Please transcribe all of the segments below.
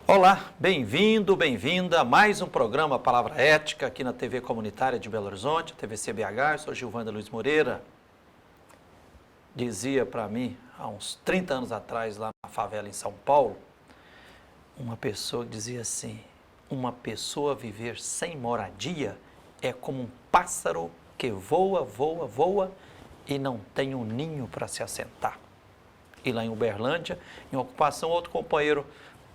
Olá, bem-vindo, bem-vinda a mais um programa Palavra Ética aqui na TV Comunitária de Belo Horizonte, TV CBH. Eu sou Gilvanda Luiz Moreira. Dizia para mim, há uns 30 anos atrás, lá na favela em São Paulo, uma pessoa que dizia assim: uma pessoa viver sem moradia é como um pássaro que voa, voa, voa e não tem um ninho para se assentar. E lá em Uberlândia, em ocupação, outro companheiro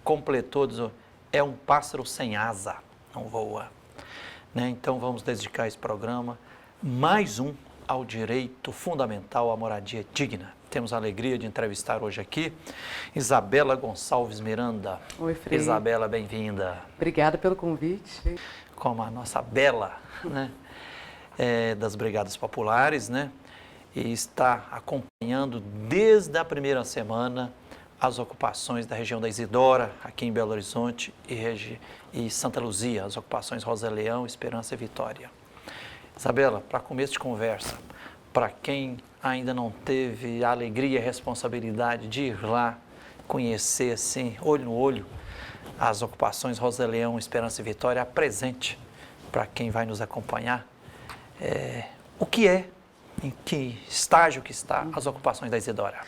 completou, dizendo, é um pássaro sem asa, não voa. Né? Então vamos dedicar esse programa, mais um, ao direito fundamental à moradia digna. Temos a alegria de entrevistar hoje aqui Isabela Gonçalves Miranda. Oi, Frei. Isabela, bem-vinda. Obrigada pelo convite. Como a nossa Bela, né? Das Brigadas Populares, né? E está acompanhando desde a primeira semana as ocupações da região da Isidora, aqui em Belo Horizonte, e Santa Luzia, as ocupações Rosa Leão, Esperança e Vitória. Isabela, para começo de conversa, para quem ainda não teve a alegria e a responsabilidade de ir lá conhecer, assim, olho no olho, as ocupações Rosa Leão, Esperança e Vitória, apresente para quem vai nos acompanhar o que é, em que estágio que está as ocupações da Isidora.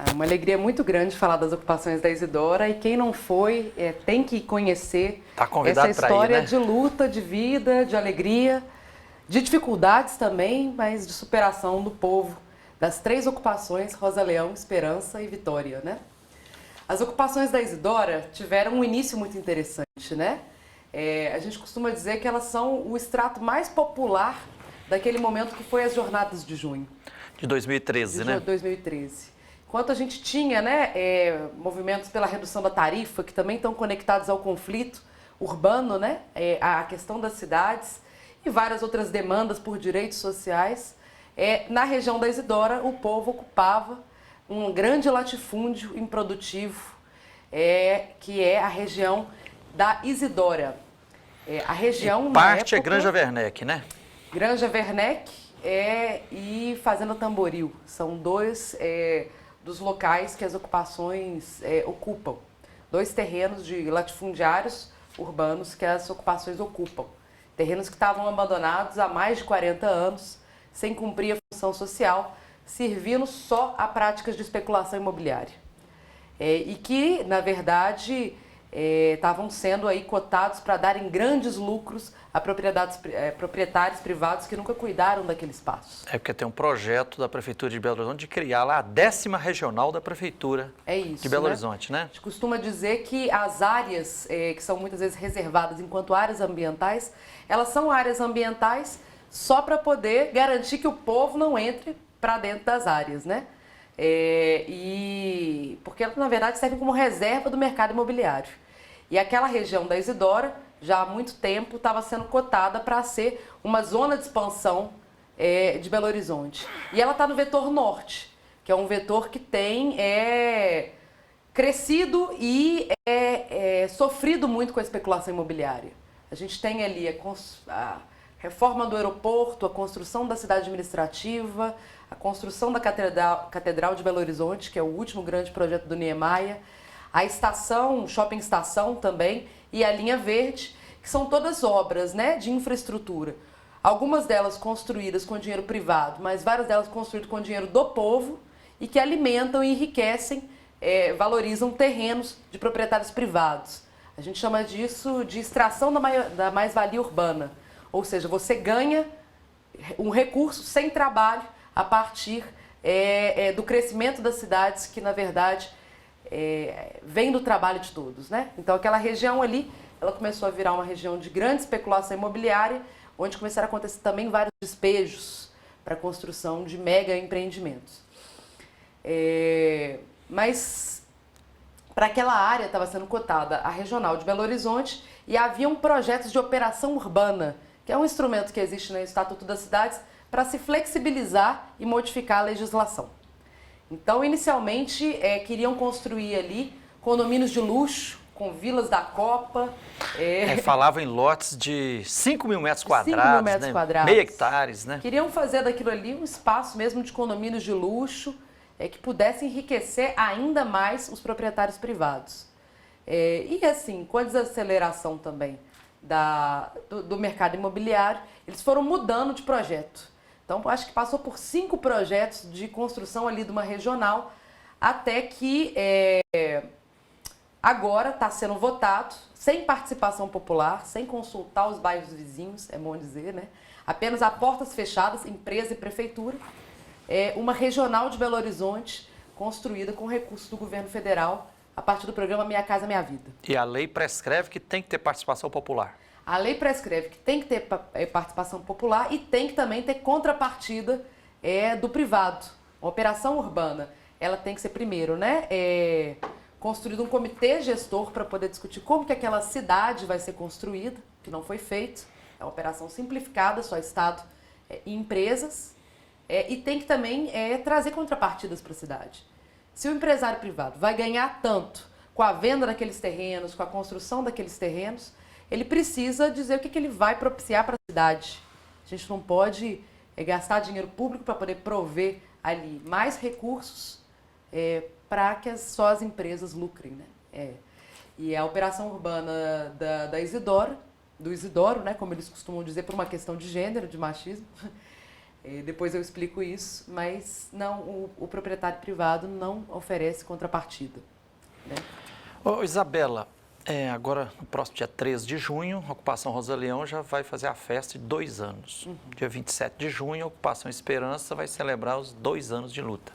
É uma alegria muito grande falar das ocupações da Isidora, e quem não foi tem que conhecer essa história ir, né? De luta, de vida, de alegria, de dificuldades também, mas de superação do povo das 3 ocupações, Rosa Leão, Esperança e Vitória, né? As ocupações da Isidora tiveram um início muito interessante, né? A gente costuma dizer que elas são o extrato mais popular daquele momento que foi as Jornadas de Junho. De 2013, né? De 2013. Enquanto a gente tinha, né, movimentos pela redução da tarifa, que também estão conectados ao conflito urbano, né, à questão das cidades e várias outras demandas por direitos sociais, na região da Isidora o povo ocupava um grande latifúndio improdutivo, que é a região da Isidora. A região, e parte é Granja Werneck, né? Granja Werneck e Fazenda Tamboril. São dois dos locais que as ocupações ocupam. 2 terrenos de latifundiários urbanos que as ocupações ocupam. Terrenos que estavam abandonados há mais de 40 anos, sem cumprir a função social, servindo só a práticas de especulação imobiliária. E que, na verdade, estavam sendo aí cotados para darem grandes lucros a proprietários privados que nunca cuidaram daquele espaço. Porque tem um projeto da Prefeitura de Belo Horizonte de criar lá a 10ª regional da Prefeitura de Belo Horizonte, né? A gente costuma dizer que as áreas que são muitas vezes reservadas enquanto áreas ambientais, elas são áreas ambientais só para poder garantir que o povo não entre para dentro das áreas, né? Porque elas, na verdade, servem como reserva do mercado imobiliário. E aquela região da Isidora, já há muito tempo, estava sendo cotada para ser uma zona de expansão de Belo Horizonte. E ela está no vetor norte, que é um vetor que tem crescido e sofrido muito com a especulação imobiliária. A gente tem ali a reforma do aeroporto, a construção da cidade administrativa, a construção da Catedral de Belo Horizonte, que é o último grande projeto do Niemeyer, a estação, Shopping Estação também, e a linha verde, que são todas obras, né, de infraestrutura. Algumas delas construídas com dinheiro privado, mas várias delas construídas com dinheiro do povo e que alimentam e enriquecem, valorizam terrenos de proprietários privados. A gente chama disso de extração da mais-valia urbana. Ou seja, você ganha um recurso sem trabalho a partir do crescimento das cidades que, na verdade, vem do trabalho de todos, né? Então, aquela região ali, ela começou a virar uma região de grande especulação imobiliária, onde começaram a acontecer também vários despejos para a construção de mega empreendimentos. Mas, para aquela área estava sendo cotada a regional de Belo Horizonte e haviam projetos de operação urbana, que é um instrumento que existe no Estatuto das Cidades para se flexibilizar e modificar a legislação. Então, inicialmente, queriam construir ali condomínios de luxo, com vilas da Copa. Falava em lotes de 5 mil metros quadrados, 5 mil metros quadrados. Meio hectares, né? Queriam fazer daquilo ali um espaço mesmo de condomínios de luxo, que pudesse enriquecer ainda mais os proprietários privados. E assim, com a desaceleração também do mercado imobiliário, eles foram mudando de projeto. Então, acho que passou por 5 projetos de construção ali de uma regional, até que agora está sendo votado, sem participação popular, sem consultar os bairros vizinhos, é bom dizer, né? Apenas a portas fechadas, empresa e prefeitura, uma regional de Belo Horizonte, construída com recursos do governo federal, a partir do programa Minha Casa Minha Vida. E a lei prescreve que tem que ter participação popular. A lei prescreve que tem que ter participação popular e tem que também ter contrapartida do privado. A operação urbana, ela tem que ser primeiro, né? Construído um comitê gestor para poder discutir como que aquela cidade vai ser construída, que não foi feito. É uma operação simplificada, só Estado e empresas. E tem que também trazer contrapartidas para a cidade. Se o empresário privado vai ganhar tanto com a venda daqueles terrenos, com a construção daqueles terrenos, ele precisa dizer o que ele vai propiciar para a cidade. A gente não pode gastar dinheiro público para poder prover ali mais recursos para que só as empresas lucrem, né? E a operação urbana da Isidoro, do Isidoro, né, como eles costumam dizer, por uma questão de gênero, de machismo, depois eu explico isso, mas não, o proprietário privado não oferece contrapartida, né? Ô, Isabela, agora no próximo dia 13 de junho, a Ocupação Rosa Leão já vai fazer a festa de 2 anos. Dia 27 de junho, a Ocupação Esperança vai celebrar os 2 anos de luta.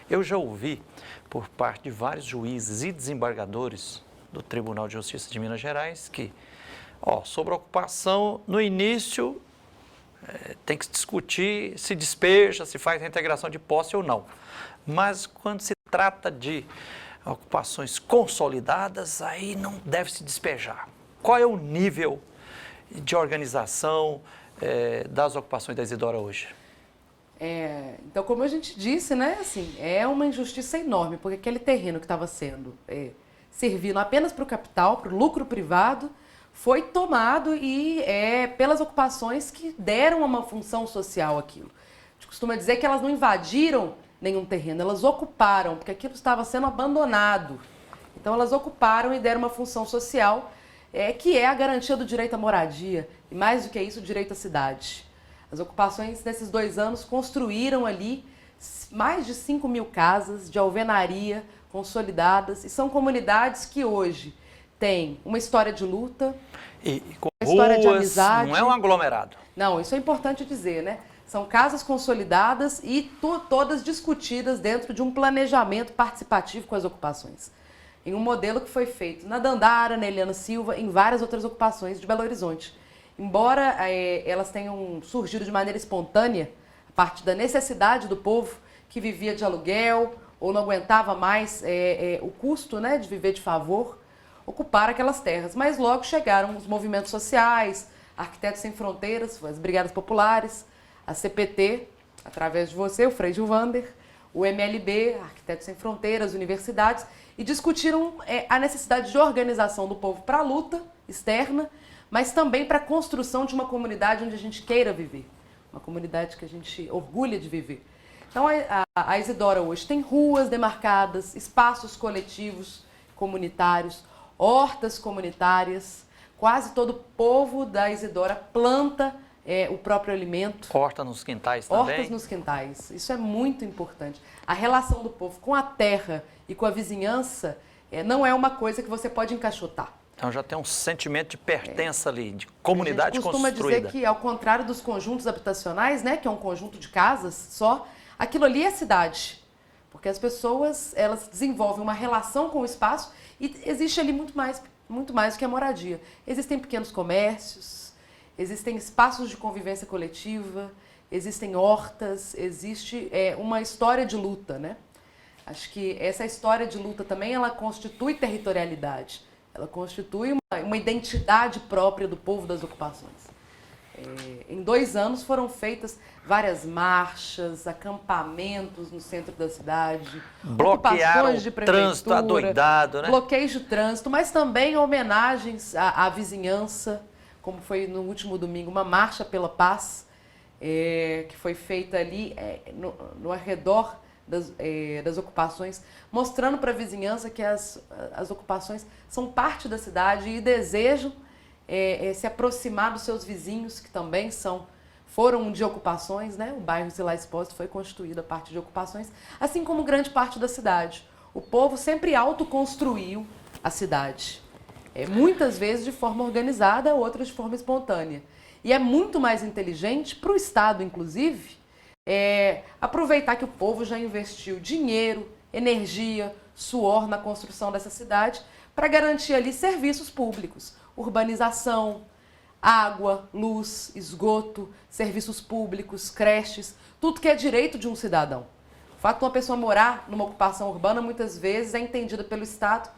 Eu já ouvi por parte de vários juízes e desembargadores do Tribunal de Justiça de Minas Gerais que, sobre a ocupação, no início tem que se discutir se despeja, se faz reintegração de posse ou não. Mas quando se trata de ocupações consolidadas, aí não deve se despejar. Qual é o nível de organização das ocupações da Isidora hoje? Então, como a gente disse, né, assim, é uma injustiça enorme, porque aquele terreno que estava sendo servindo apenas para o capital, para o lucro privado, foi tomado pelas ocupações que deram uma função social àquilo. A gente costuma dizer que elas não invadiram nenhum terreno, elas ocuparam, porque aquilo estava sendo abandonado. Então, elas ocuparam e deram uma função social, que é a garantia do direito à moradia, e mais do que isso, o direito à cidade. As ocupações, nesses 2 anos, construíram ali mais de 5 mil casas de alvenaria consolidadas, e são comunidades que hoje têm uma história de luta, com uma história de ruas, amizade. não é um aglomerado. Não, isso é importante dizer, né? São casas consolidadas e todas discutidas dentro de um planejamento participativo com as ocupações. Em um modelo que foi feito na Dandara, na Eliana Silva, em várias outras ocupações de Belo Horizonte. Embora elas tenham surgido de maneira espontânea, a partir da necessidade do povo que vivia de aluguel ou não aguentava mais o custo, né, de viver de favor, ocupar aquelas terras. Mas logo chegaram os movimentos sociais, Arquitetos Sem Fronteiras, as Brigadas Populares, a CPT, através de você, o Frei Gilvander, o MLB, Arquitetos Sem Fronteiras, universidades, e discutiram a necessidade de organização do povo para a luta externa, mas também para a construção de uma comunidade onde a gente queira viver, uma comunidade que a gente orgulha de viver. Então, a Isidora hoje tem ruas demarcadas, espaços coletivos comunitários, hortas comunitárias, quase todo o povo da Isidora planta o próprio alimento. Horta nos quintais também. Hortas nos quintais, isso é muito importante. A relação do povo com a terra e com a vizinhança não é uma coisa que você pode encaixotar. Então já tem um sentimento de pertença ali, de comunidade construída. A gente costuma dizer que, ao contrário dos conjuntos habitacionais, né, que é um conjunto de casas só, aquilo ali é cidade. Porque as pessoas, elas desenvolvem uma relação com o espaço e existe ali muito mais do que a moradia. Existem pequenos comércios, existem espaços de convivência coletiva, existem hortas, existe uma história de luta, né? Acho que essa história de luta também, ela constitui territorialidade. Ela constitui uma identidade própria do povo das ocupações. Em 2 anos foram feitas várias marchas, acampamentos no centro da cidade, bloquearam de trânsito adoidado, né? Bloqueios de trânsito, mas também homenagens à vizinhança, como foi no último domingo, uma marcha pela paz, que foi feita ali no arredor das ocupações, mostrando para a vizinhança que as ocupações são parte da cidade e desejam se aproximar dos seus vizinhos, que também foram de ocupações, né? O bairro Zilá Expósito foi constituído a partir de ocupações, assim como grande parte da cidade. O povo sempre autoconstruiu a cidade, muitas vezes de forma organizada, outras de forma espontânea. E é muito mais inteligente para o Estado, inclusive, aproveitar que o povo já investiu dinheiro, energia, suor na construção dessa cidade para garantir ali serviços públicos, urbanização, água, luz, esgoto, serviços públicos, creches, tudo que é direito de um cidadão. O fato de uma pessoa morar numa ocupação urbana muitas vezes é entendida pelo Estado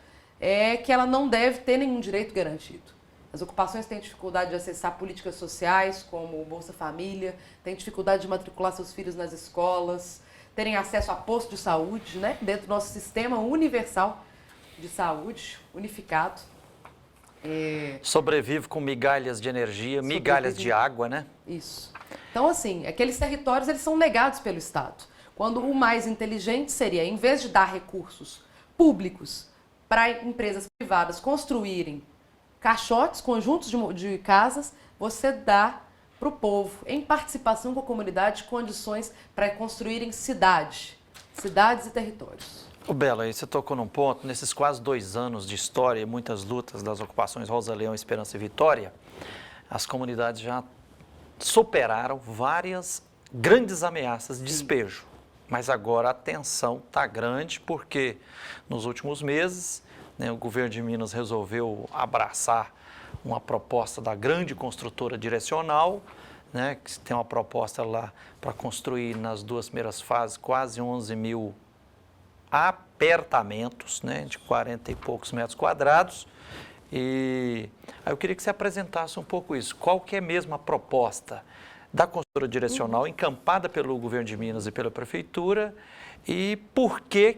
que ela não deve ter nenhum direito garantido. As ocupações têm dificuldade de acessar políticas sociais, como o Bolsa Família, têm dificuldade de matricular seus filhos nas escolas, terem acesso a posto de saúde, né? Dentro do nosso sistema universal de saúde, unificado. Sobrevive com migalhas de energia, migalhas de água, né? Isso. Então, assim, aqueles territórios eles são negados pelo Estado. Quando o mais inteligente seria, em vez de dar recursos públicos para empresas privadas construírem caixotes, conjuntos de casas, você dá para o povo, em participação com a comunidade, condições para construírem cidades e territórios. Ô Bela, aí você tocou num ponto, nesses quase 2 anos de história e muitas lutas das ocupações Rosa Leão, Esperança e Vitória, as comunidades já superaram várias grandes ameaças de despejo. Mas agora a tensão está grande porque nos últimos meses, né, o governo de Minas resolveu abraçar uma proposta da grande construtora Direcional, né, que tem uma proposta lá para construir nas 2 primeiras fases quase 11 mil apartamentos, né, de 40 e poucos metros quadrados. E aí eu queria que você apresentasse um pouco isso. Qual que é mesmo a proposta da construtora Direcional, encampada pelo governo de Minas e pela prefeitura, e por que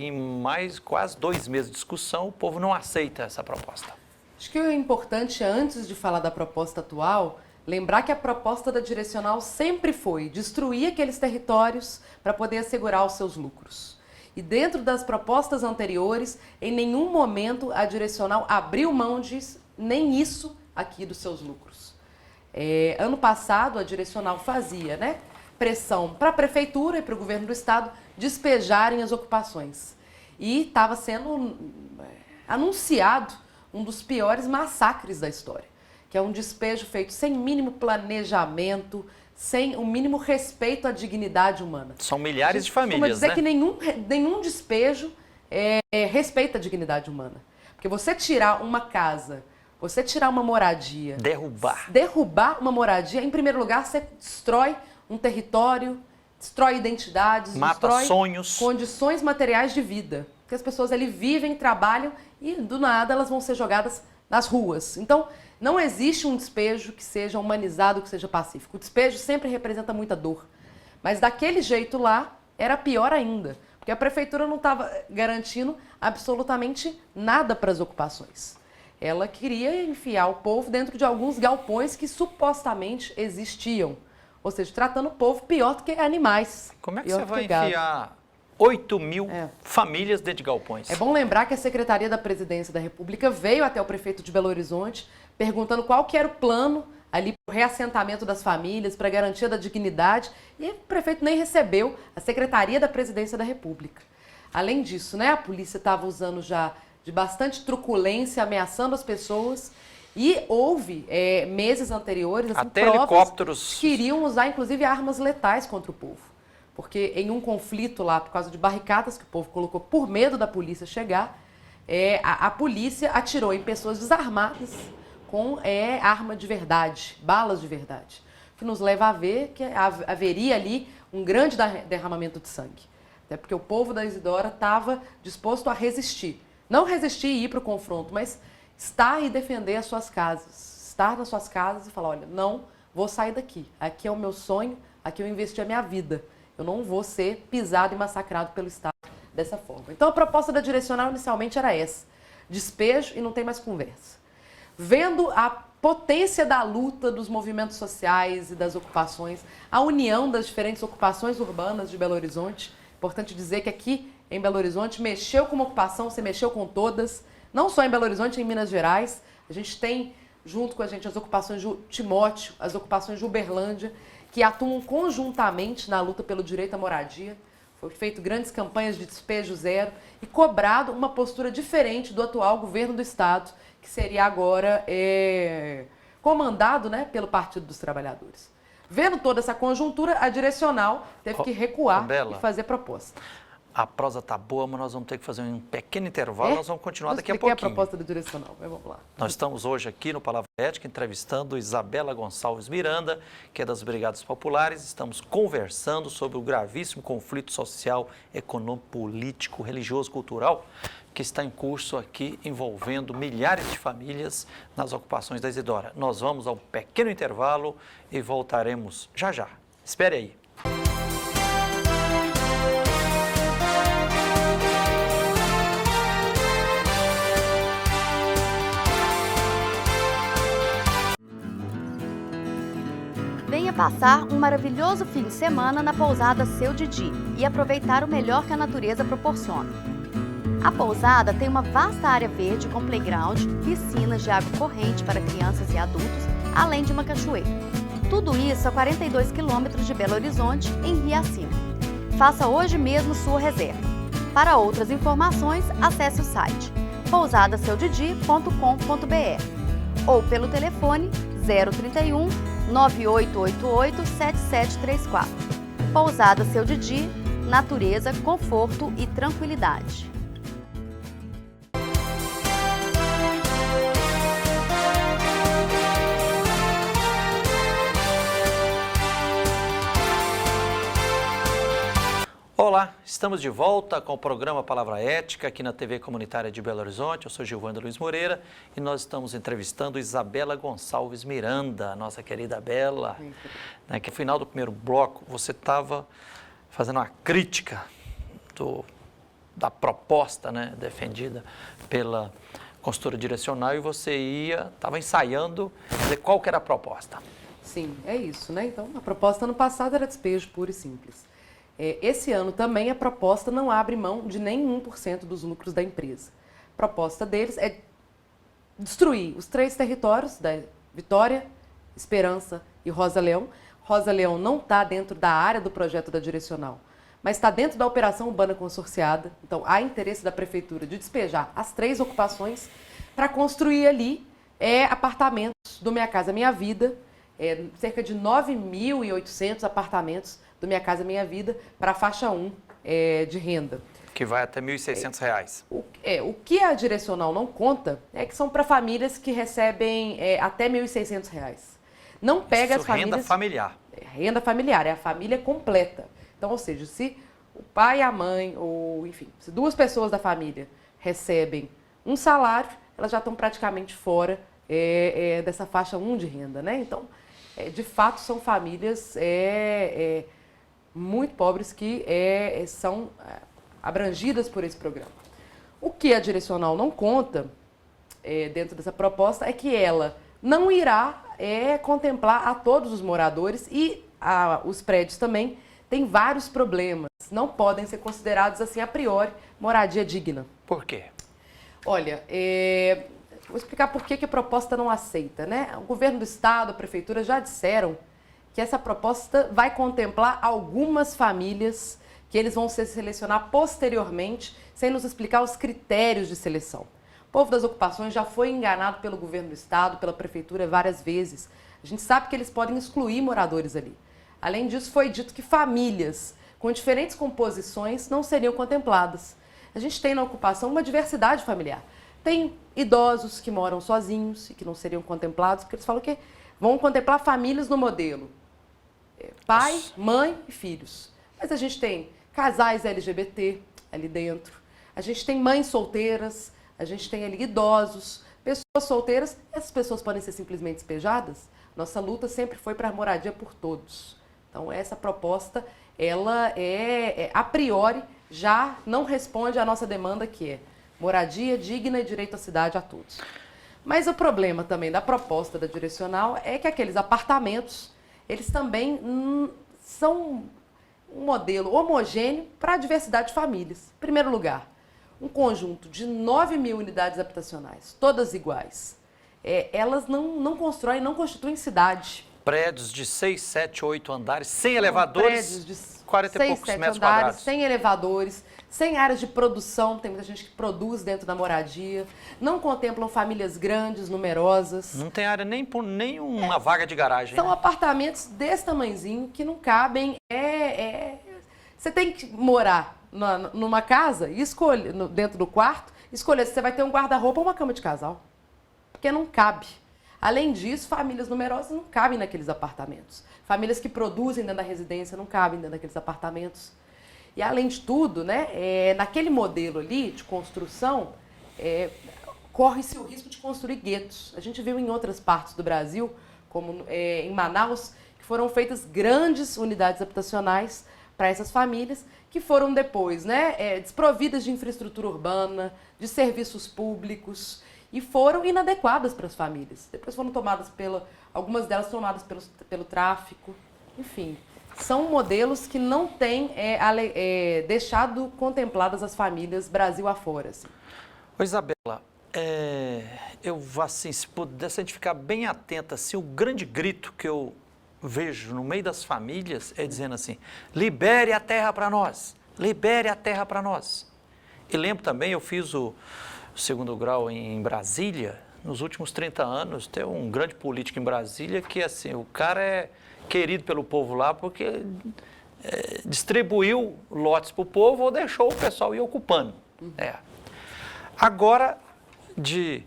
em mais quase 2 meses de discussão o povo não aceita essa proposta? Acho que é importante, antes de falar da proposta atual, lembrar que a proposta da Direcional sempre foi destruir aqueles territórios para poder assegurar os seus lucros. E dentro das propostas anteriores, em nenhum momento a Direcional abriu mão de nem isso aqui dos seus lucros. Ano passado, a Direcional fazia, né, pressão para a prefeitura e para o governo do estado despejarem as ocupações. E estava sendo anunciado um dos piores massacres da história, que é um despejo feito sem mínimo planejamento, sem o mínimo respeito à dignidade humana. São milhares de famílias, dizer né? Que nenhum despejo respeita a dignidade humana. Porque você tirar uma casa, você tirar uma moradia... Derrubar uma moradia, em primeiro lugar, você destrói um território, destrói identidades, mata destrói sonhos, condições materiais de vida. Porque as pessoas ali vivem, trabalham e, do nada, elas vão ser jogadas nas ruas. Então, não existe um despejo que seja humanizado, que seja pacífico. O despejo sempre representa muita dor. Mas daquele jeito lá, era pior ainda. Porque a prefeitura não estava garantindo absolutamente nada para as ocupações. Ela queria enfiar o povo dentro de alguns galpões que supostamente existiam. Ou seja, tratando o povo pior do que animais. Como é que você vai enfiar 8 mil famílias dentro de galpões? É bom lembrar que a Secretaria da Presidência da República veio até o prefeito de Belo Horizonte perguntando qual que era o plano ali para o reassentamento das famílias, para a garantia da dignidade, e o prefeito nem recebeu a Secretaria da Presidência da República. Além disso, né, a polícia estava usando já de bastante truculência, ameaçando as pessoas, e houve, meses anteriores, assim, até helicópteros que iriam usar, inclusive, armas letais contra o povo. Porque em um conflito lá, por causa de barricadas que o povo colocou por medo da polícia chegar, a polícia atirou em pessoas desarmadas com arma de verdade, balas de verdade. Que nos leva a ver que haveria ali um grande derramamento de sangue. Até porque o povo da Isidora estava disposto a resistir. Não resistir e ir para o confronto, mas estar e defender as suas casas. Estar nas suas casas e falar, olha, não vou sair daqui. Aqui é o meu sonho, aqui eu investi a minha vida. Eu não vou ser pisado e massacrado pelo Estado dessa forma. Então a proposta da Direcional inicialmente era essa. Despejo e não tem mais conversa. Vendo a potência da luta dos movimentos sociais e das ocupações, a união das diferentes ocupações urbanas de Belo Horizonte, Importante dizer que aqui em Belo Horizonte mexeu com uma ocupação, você mexeu com todas, não só em Belo Horizonte, em Minas Gerais. A gente tem, junto com a gente, as ocupações de Timóteo, as ocupações de Uberlândia, que atuam conjuntamente na luta pelo direito à moradia. Foi feito grandes campanhas de despejo zero e cobrado uma postura diferente do atual governo do Estado, que seria agora comandado, né, pelo Partido dos Trabalhadores. Vendo toda essa conjuntura, a direcional teve que recuar e fazer proposta. A prosa tá boa, mas nós vamos ter que fazer um pequeno intervalo, nós vamos continuar daqui a pouquinho. A proposta do direcional, mas vamos lá. Nós estamos hoje aqui no Palavra Ética entrevistando Isabela Gonçalves Miranda, que é das Brigadas Populares. Estamos conversando sobre o gravíssimo conflito social, econômico, político, religioso, cultural que está em curso aqui, envolvendo milhares de famílias nas ocupações da Isidora. Nós vamos a um pequeno intervalo e voltaremos já já. Espere aí. Venha passar um maravilhoso fim de semana na pousada Seu Didi e aproveitar o melhor que a natureza proporciona. A pousada tem uma vasta área verde com playground, piscinas de água corrente para crianças e adultos, além de uma cachoeira. Tudo isso a 42 quilômetros de Belo Horizonte, em Riacima. Faça hoje mesmo sua reserva. Para outras informações, acesse o site pousadasseudidi.com.br ou pelo telefone 031 9888 7734. Pousada Seu Didi, natureza, conforto e tranquilidade. Olá, estamos de volta com o programa Palavra Ética aqui na TV Comunitária de Belo Horizonte. Eu sou Gilvando Luiz Moreira e nós estamos entrevistando Isabela Gonçalves Miranda, nossa querida Bela. Né, que no final do primeiro bloco você estava fazendo uma crítica da proposta, né, defendida pela consultora direcional e você estava ensaiando qual que era a proposta. Sim, é isso, né? Então, a proposta ano passado era despejo puro e simples. Esse ano também a proposta não abre mão de nem 1% dos lucros da empresa. A proposta deles é destruir os 3 territórios da Vitória, Esperança e Rosa Leão. Rosa Leão não está dentro da área do projeto da direcional, mas está dentro da operação urbana consorciada. Então, há interesse da prefeitura de despejar as 3 ocupações para construir ali apartamentos do Minha Casa Minha Vida, cerca de 9.800 apartamentos do Minha Casa Minha Vida para a faixa 1 de renda. Que vai até R$ 1.600. O que a direcional não conta é que são para famílias que recebem até R$ 1.600. Não pega as famílias... Renda familiar. Renda familiar, é a família completa. Então, ou seja, se o pai e a mãe, ou enfim, se 2 pessoas da família recebem um salário, elas já estão praticamente fora dessa faixa 1 de renda, né? Então, de fato, são famílias muito pobres que são abrangidas por esse programa. O que a direcional não conta dentro dessa proposta é que ela não irá contemplar a todos os moradores e os prédios também têm vários problemas, não podem ser considerados assim a priori moradia digna. Por quê? Olha, vou explicar por que a proposta não aceita, né? O governo do estado, a prefeitura já disseram que essa proposta vai contemplar algumas famílias que eles vão se selecionar posteriormente, sem nos explicar os critérios de seleção. O povo das ocupações já foi enganado pelo governo do estado, pela prefeitura várias vezes. A gente sabe que eles podem excluir moradores ali. Além disso, foi dito que famílias com diferentes composições não seriam contempladas. A gente tem na ocupação uma diversidade familiar. Tem idosos que moram sozinhos e que não seriam contemplados, porque eles falam que vão contemplar famílias no modelo pai, mãe e filhos. Mas a gente tem casais LGBT ali dentro, a gente tem mães solteiras, a gente tem ali idosos, pessoas solteiras. Essas pessoas podem ser simplesmente despejadas? Nossa luta sempre foi para a moradia por todos. Então, essa proposta, ela a priori, já não responde à nossa demanda, que é moradia digna e direito à cidade a todos. Mas o problema também da proposta da direcional é que aqueles apartamentos, eles também são um modelo homogêneo para a diversidade de famílias. Em primeiro lugar, um conjunto de 9.000 unidades habitacionais, todas iguais. Elas não constroem, não constituem cidade. Prédios de 6, 7, 8 andares, sem elevadores, Prédios de 40 e poucos 7 metros andares, quadrados. sem elevadores, sem áreas de produção, tem muita gente que produz dentro da moradia, não contemplam famílias grandes, numerosas. Não tem área nem uma vaga de garagem. São né? apartamentos desse tamanhozinho que não cabem. Você tem que morar numa casa e escolher, dentro do quarto, escolher se você vai ter um guarda-roupa ou uma cama de casal. Porque não cabe. Além disso, famílias numerosas não cabem naqueles apartamentos. Famílias que produzem dentro da residência não cabem dentro daqueles apartamentos. E além de tudo, né, naquele modelo ali de construção, corre-se o risco de construir guetos. A gente viu em outras partes do Brasil, como em Manaus, que foram feitas grandes unidades habitacionais para essas famílias, que foram depois, né, desprovidas de infraestrutura urbana, de serviços públicos, e foram inadequadas para as famílias. Depois foram tomadas algumas delas tomadas pelo tráfico, enfim. São modelos que não têm deixado contempladas as famílias Brasil afora. Assim. Ô Isabela, eu assim, se pudesse a gente ficar bem atenta, assim, o grande grito que eu vejo no meio das famílias é dizendo assim, libere a terra para nós, libere a terra para nós. E lembro também, eu fiz o segundo grau em Brasília, nos últimos 30 anos, tem um grande político em Brasília que, assim, o cara é querido pelo povo lá porque distribuiu lotes para o povo ou deixou o pessoal ir ocupando. Agora, de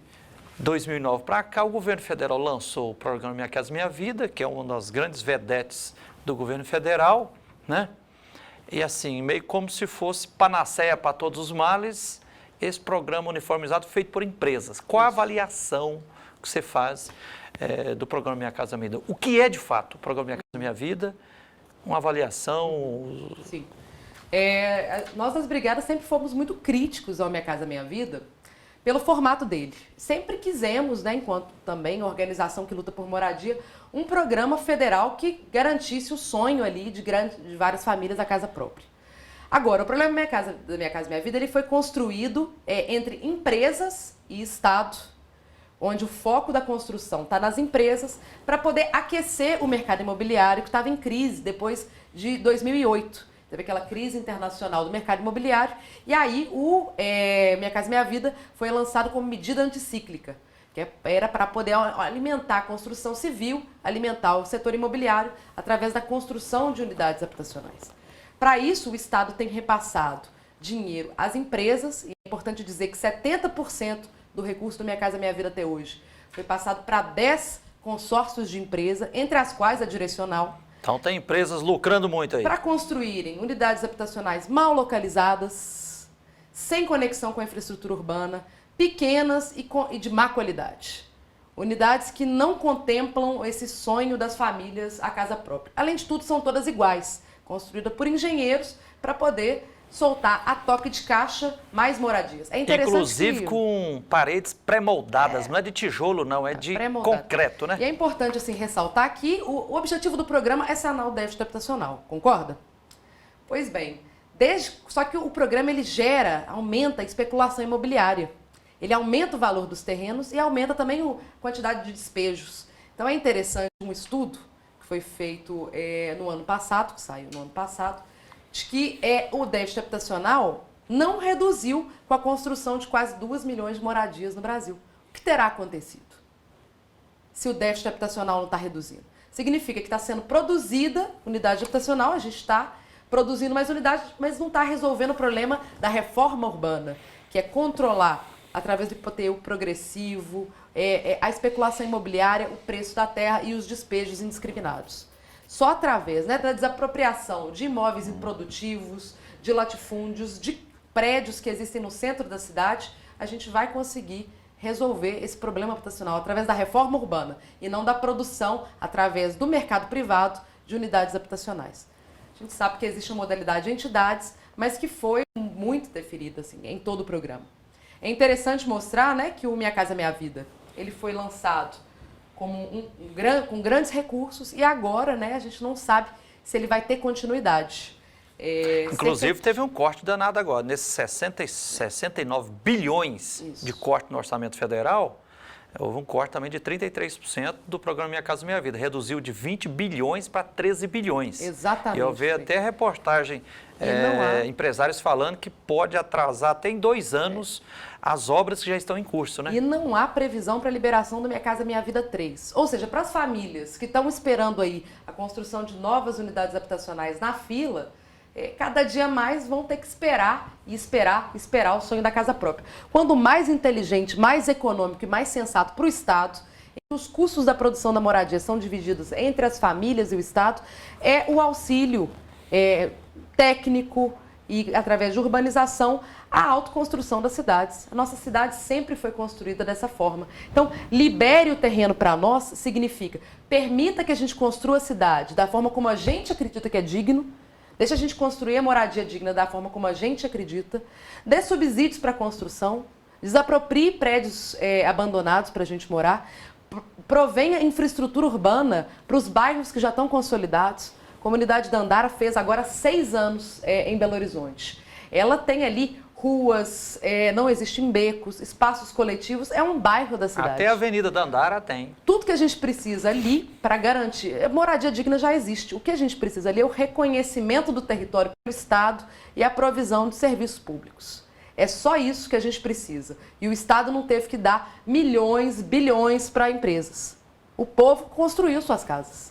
2009 para cá, o governo federal lançou o programa Minha Casa Minha Vida, que é uma das grandes vedetes do governo federal, né? E assim, meio como se fosse panaceia para todos os males, esse programa uniformizado feito por empresas. Qual a avaliação que você faz do programa Minha Casa Minha Vida? O que é, de fato, o programa Minha Casa Minha Vida? Uma avaliação... Sim. Nós, das brigadas, sempre fomos muito críticos ao Minha Casa Minha Vida pelo formato dele. Sempre quisemos, né, enquanto também organização que luta por moradia, um programa federal que garantisse o sonho ali de várias famílias da casa própria. Agora, o problema da Minha Casa Minha Vida, ele foi construído entre empresas e Estado, onde o foco da construção está nas empresas, para poder aquecer o mercado imobiliário que estava em crise depois de 2008. Teve aquela crise internacional do mercado imobiliário, e aí o Minha Casa Minha Vida foi lançado como medida anticíclica, que era para poder alimentar a construção civil, alimentar o setor imobiliário através da construção de unidades habitacionais. Para isso, o Estado tem repassado dinheiro às empresas, e é importante dizer que 70% do recurso do Minha Casa Minha Vida até hoje foi passado para 10 consórcios de empresa, entre as quais a Direcional. Então tem empresas lucrando muito aí. Para construírem unidades habitacionais mal localizadas, sem conexão com a infraestrutura urbana, pequenas e de má qualidade. Unidades que não contemplam esse sonho das famílias à casa própria. Além de tudo, são todas iguais, construídas por engenheiros para poder soltar a toque de caixa mais moradias. É interessante. Inclusive com paredes pré-moldadas, não é de tijolo não, é de concreto, né? E é importante assim ressaltar que o objetivo do programa é sanar o déficit habitacional, concorda? Pois bem, só que o programa ele aumenta a especulação imobiliária. Ele aumenta o valor dos terrenos e aumenta também a quantidade de despejos. Então é interessante um estudo que foi feito no ano passado, que saiu no ano passado, de que o déficit habitacional não reduziu com a construção de quase 2 milhões de moradias no Brasil. O que terá acontecido se o déficit habitacional não está reduzindo? Significa que está sendo produzida unidade habitacional, a gente está produzindo mais unidades, mas não está resolvendo o problema da reforma urbana, que é controlar, através do IPTU progressivo, a especulação imobiliária, o preço da terra e os despejos indiscriminados. Só através da desapropriação de imóveis improdutivos, de latifúndios, de prédios que existem no centro da cidade, a gente vai conseguir resolver esse problema habitacional através da reforma urbana e não da produção através do mercado privado de unidades habitacionais. A gente sabe que existe uma modalidade de entidades, mas que foi muito deferida assim, em todo o programa. É interessante mostrar, né, que o Minha Casa Minha Vida ele foi lançado com grandes recursos e agora, né, a gente não sabe se ele vai ter continuidade. Inclusive, teve um corte danado agora. Nesses 69 bilhões de corte no orçamento federal, houve um corte também de 33% do programa Minha Casa Minha Vida. Reduziu de 20 bilhões para 13 bilhões. Exatamente. E eu vi até reportagem, empresários falando que pode atrasar até em 2 anos as obras que já estão em curso, né? E não há previsão para a liberação do Minha Casa Minha Vida 3. Ou seja, para as famílias que estão esperando aí a construção de novas unidades habitacionais na fila, cada dia mais vão ter que esperar o sonho da casa própria. Quando mais inteligente, mais econômico e mais sensato para o Estado, em que os custos da produção da moradia são divididos entre as famílias e o Estado, é o auxílio técnico e, através de urbanização, a autoconstrução das cidades. A nossa cidade sempre foi construída dessa forma. Então, libere o terreno para nós significa permita que a gente construa a cidade da forma como a gente acredita que é digno, deixa a gente construir a moradia digna da forma como a gente acredita, dê subsídios para a construção, desaproprie prédios abandonados para a gente morar, provenha infraestrutura urbana para os bairros que já estão consolidados. A comunidade da Andara fez agora 6 anos em Belo Horizonte. Ela tem ali ruas, não existem becos, espaços coletivos, é um bairro da cidade. Até a Avenida da Andara tem. Tudo que a gente precisa ali para garantir, moradia digna já existe. O que a gente precisa ali é o reconhecimento do território pelo Estado e a provisão de serviços públicos. É só isso que a gente precisa. E o Estado não teve que dar milhões, bilhões para empresas. O povo construiu suas casas.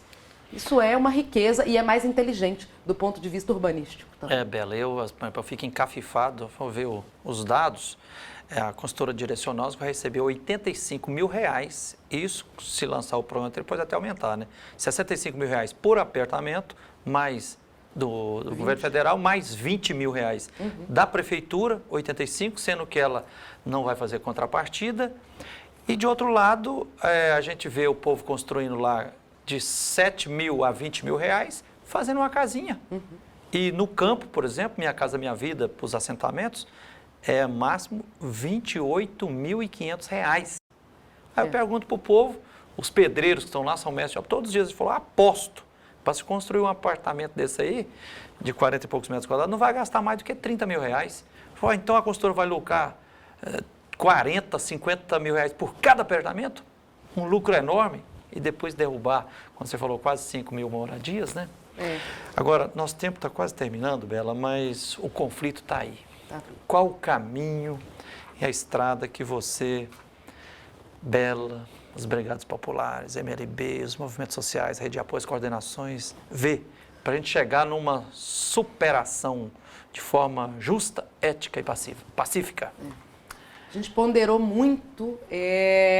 Isso é uma riqueza e é mais inteligente do ponto de vista urbanístico. Também. Bela, eu fico encafifado ao ver os dados. A consultora Direcional vai receber R$85 mil, isso se lançar o programa, ele pode até aumentar, né? R$65 mil por apartamento, mais do governo federal, mais R$20 mil. Da prefeitura, 85, sendo que ela não vai fazer contrapartida. E de outro lado, a gente vê o povo construindo lá de 7 mil a 20 mil reais, fazendo uma casinha. E no campo, por exemplo, Minha Casa Minha Vida, para os assentamentos, é máximo R$28.500. Aí eu pergunto para o povo, os pedreiros que estão lá, são mestres de obra, todos os dias eles falam, aposto, para se construir um apartamento desse aí, de 40 e poucos metros quadrados, não vai gastar mais do que R$30 mil. Falo, então a construtora vai lucrar 40, 50 mil reais por cada apartamento? Um lucro enorme. E depois derrubar, quando você falou, quase 5 mil moradias, né? Agora, nosso tempo está quase terminando, Bela, mas o conflito está aí. Qual o caminho e a estrada que você, Bela, os Brigadas Populares, MLB, os movimentos sociais, rede de apoio, as coordenações, vê para a gente chegar numa superação de forma justa, ética e pacífica? A gente ponderou muito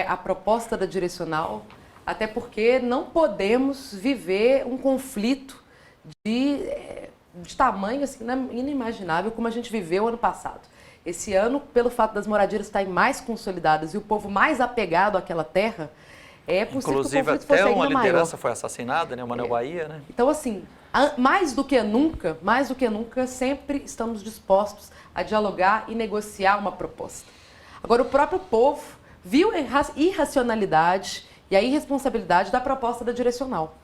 a proposta da Direcional, até porque não podemos viver um conflito de tamanho assim, inimaginável como a gente viveu ano passado. Esse ano, pelo fato das moradias estarem mais consolidadas e o povo mais apegado àquela terra, é possível inclusive, que o conflito fosse ainda maior. Até uma liderança foi assassinada, né? O Manuel Bahia, né? Então, assim, mais do que nunca, sempre estamos dispostos a dialogar e negociar uma proposta. Agora, o próprio povo viu a irracionalidade e a irresponsabilidade da proposta da Direcional.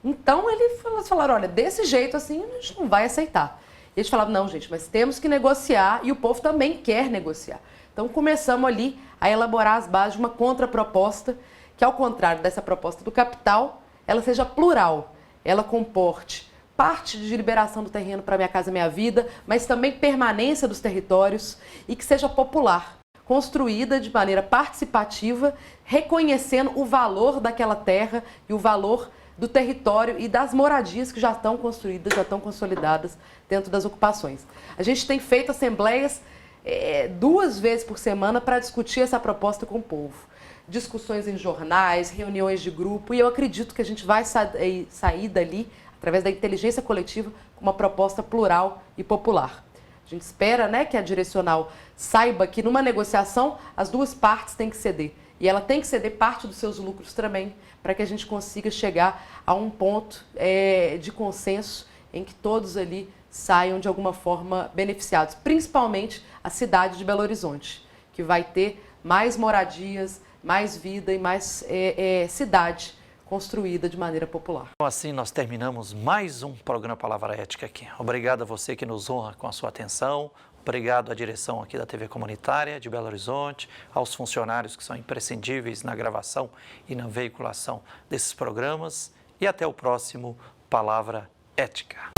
Então, eles falaram, olha, desse jeito assim, a gente não vai aceitar. E eles falavam, não, gente, mas temos que negociar e o povo também quer negociar. Então, começamos ali a elaborar as bases de uma contraproposta que, ao contrário dessa proposta do capital, ela seja plural, ela comporte parte de liberação do terreno para Minha Casa Minha Vida, mas também permanência dos territórios e que seja popular, construída de maneira participativa, reconhecendo o valor daquela terra e o valor do território e das moradias que já estão construídas, já estão consolidadas dentro das ocupações. A gente tem feito assembleias 2 vezes por semana para discutir essa proposta com o povo. Discussões em jornais, reuniões de grupo, e eu acredito que a gente vai sair dali, através da inteligência coletiva, com uma proposta plural e popular. A gente espera, né, que a Direcional saiba que numa negociação as 2 partes têm que ceder. E ela tem que ceder parte dos seus lucros também, para que a gente consiga chegar a um ponto de consenso em que todos ali saiam de alguma forma beneficiados. Principalmente a cidade de Belo Horizonte, que vai ter mais moradias, mais vida e mais cidade construída de maneira popular. Então, assim, nós terminamos mais um programa Palavra Ética aqui. Obrigado a você que nos honra com a sua atenção. Obrigado à direção aqui da TV Comunitária de Belo Horizonte, aos funcionários que são imprescindíveis na gravação e na veiculação desses programas. E até o próximo Palavra Ética.